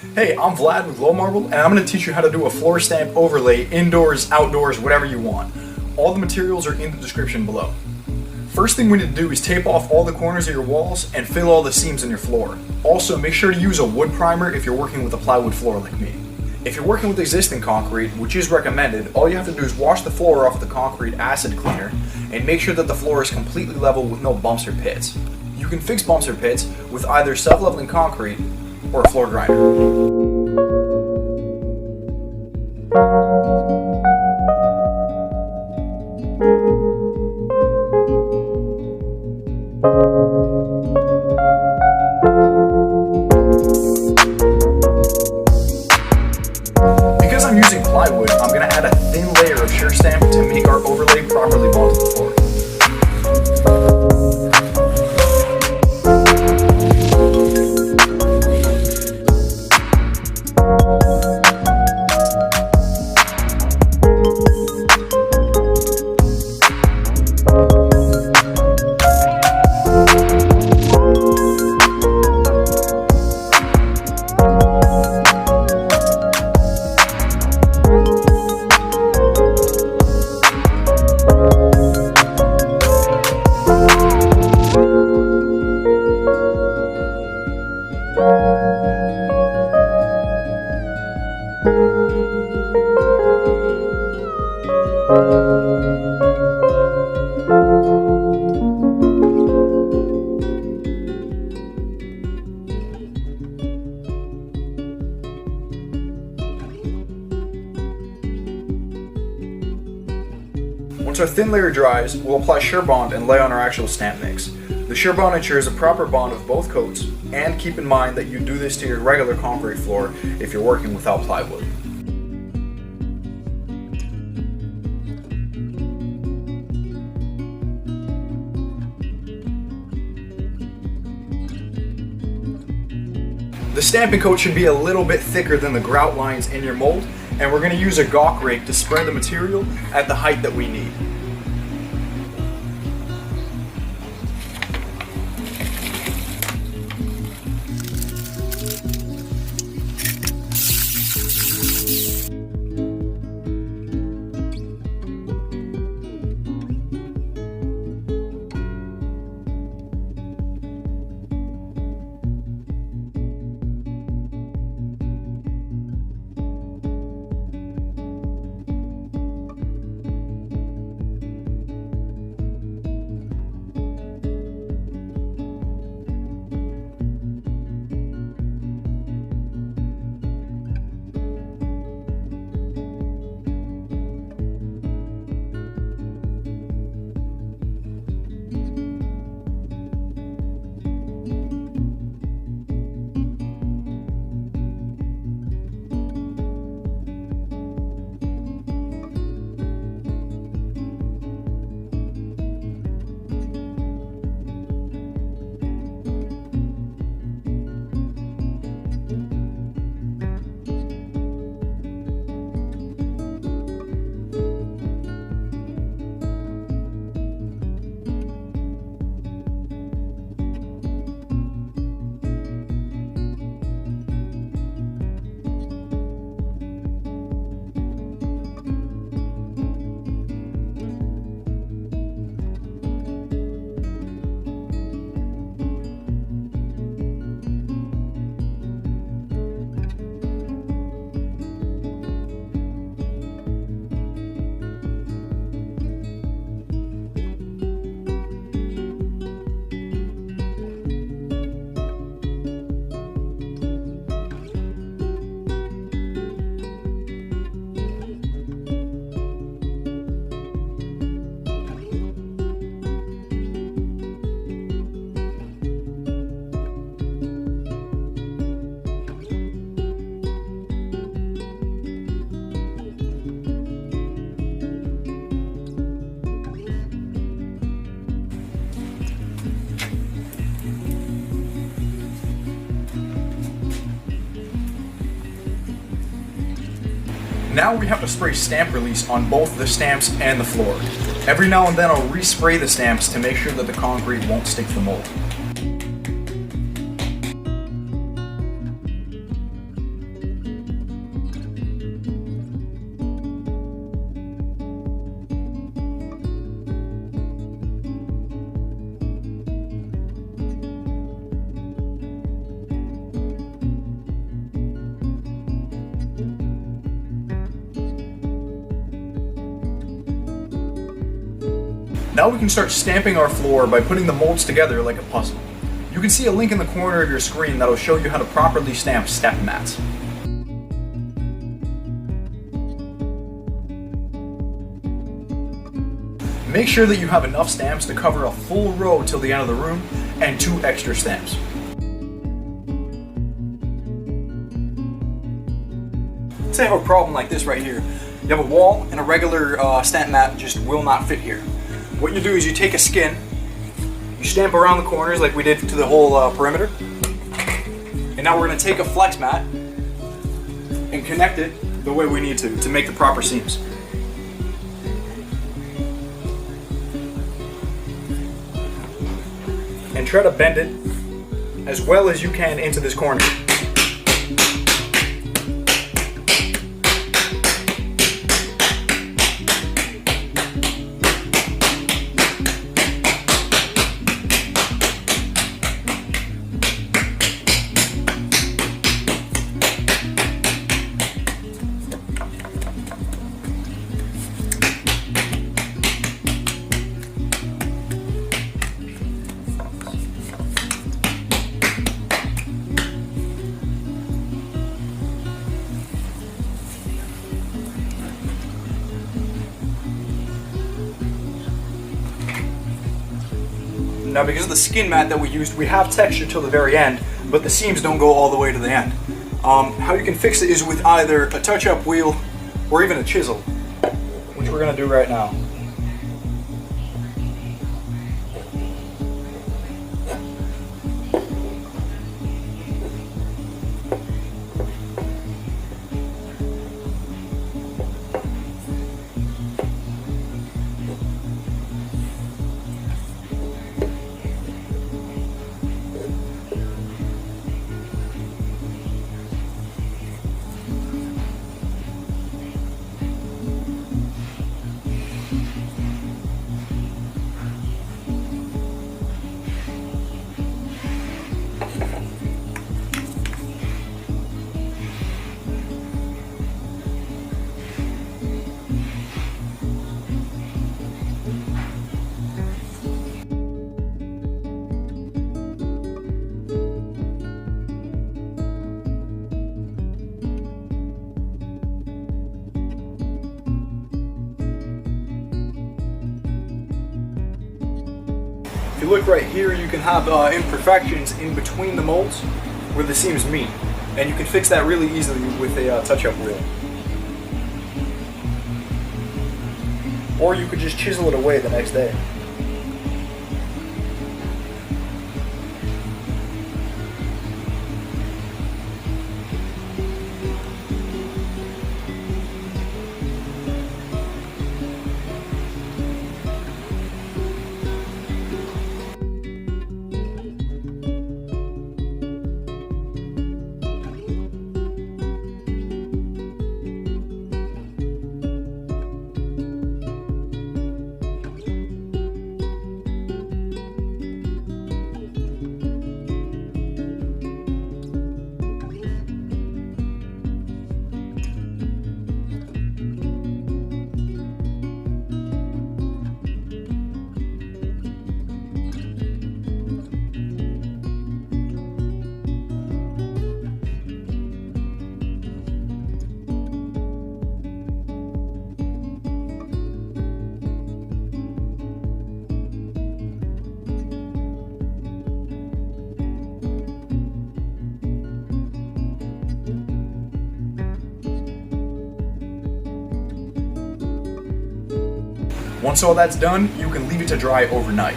Hey, I'm Vlad with Low Marble, and I'm going to teach you how to do a floor stamp overlay indoors, outdoors, whatever you want. All the materials are in the description below. First thing we need to do is tape off all the corners of your walls and fill all the seams in your floor. Also, make sure to use a wood primer if you're working with a plywood floor like me. If you're working with existing concrete, which is recommended, all you have to do is wash the floor off with the concrete acid cleaner and make sure that the floor is completely level with no bumps or pits. You can fix bumps or pits with either self-leveling concrete or a floor grinder. Because I'm using plywood, I'm going to add a thin layer of shear stamp to make our overlay properly bond to the floor. Once our thin layer dries, we'll apply shear bond and lay on our actual stamp mix. The shear bond ensures a proper bond of both coats, and keep in mind that you do this to your regular concrete floor if you're working without plywood. The stamping coat should be a little bit thicker than the grout lines in your mold, and we're going to use a gawk rake to spread the material at the height that we need. Now we have to spray stamp release on both the stamps and the floor. Every now and then I'll respray the stamps to make sure that the concrete won't stick to the mold. Now we can start stamping our floor by putting the molds together like a puzzle. You can see a link in the corner of your screen that'll show you how to properly stamp step mats. Make sure that you have enough stamps to cover a full row till the end of the room and 2 extra stamps. Say you have a problem like this right here. You have a wall and a regular stamp mat just will not fit here. What you do is you take a skin, you stamp around the corners like we did to the whole perimeter, and now we're going to take a flex mat and connect it the way we need to make the proper seams. And try to bend it as well as you can into this corner. Now, because of the skin mat that we used, we have texture till the very end, but the seams don't go all the way to the end. How you can fix it is with either a touch-up wheel or even a chisel, which we're going to do right now. If you look right here, you can have imperfections in between the molds where the seams meet, and you can fix that really easily with a touch-up wheel. Or you could just chisel it away the next day. Once all that's done, you can leave it to dry overnight.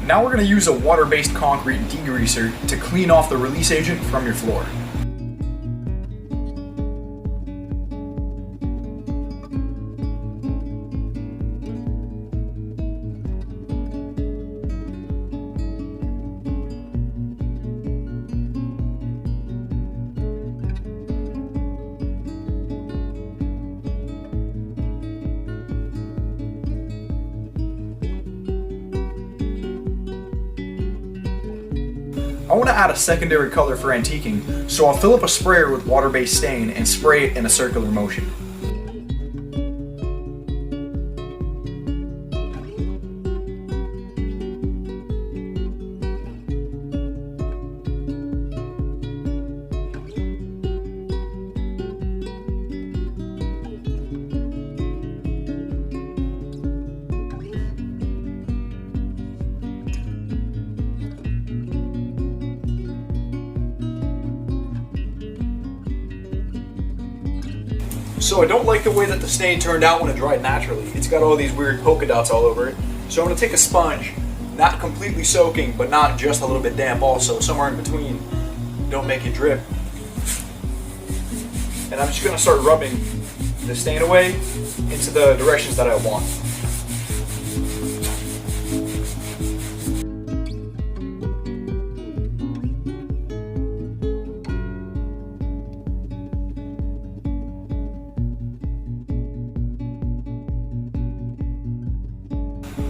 Now we're going to use a water-based concrete degreaser to clean off the release agent from your floor. I want to add a secondary color for antiquing, so I'll fill up a sprayer with water-based stain and spray it in a circular motion. So I don't like the way that the stain turned out when it dried naturally. It's got all these weird polka dots all over it. So I'm going to take a sponge, not completely soaking, but not just a little bit damp also, somewhere in between. Don't make it drip. And I'm just going to start rubbing the stain away into the directions that I want.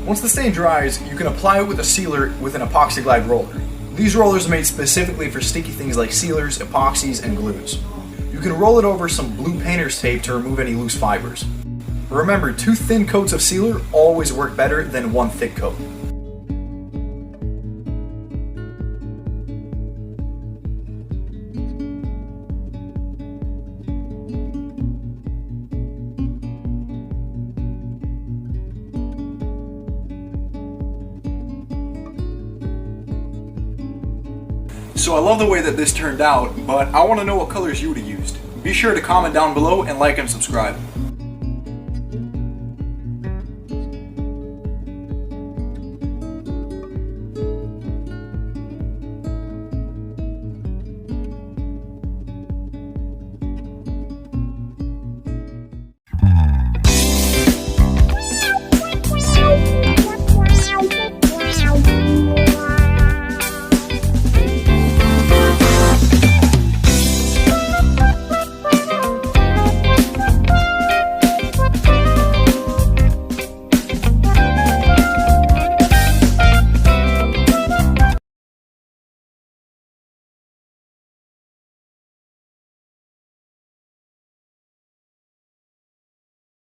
Once the stain dries, you can apply it with a sealer with an epoxy glide roller. These rollers are made specifically for sticky things like sealers, epoxies, and glues. You can roll it over some blue painter's tape to remove any loose fibers. Remember, 2 thin coats of sealer always work better than 1 thick coat. So I love the way that this turned out, but I want to know what colors you would have used. Be sure to comment down below and like and subscribe.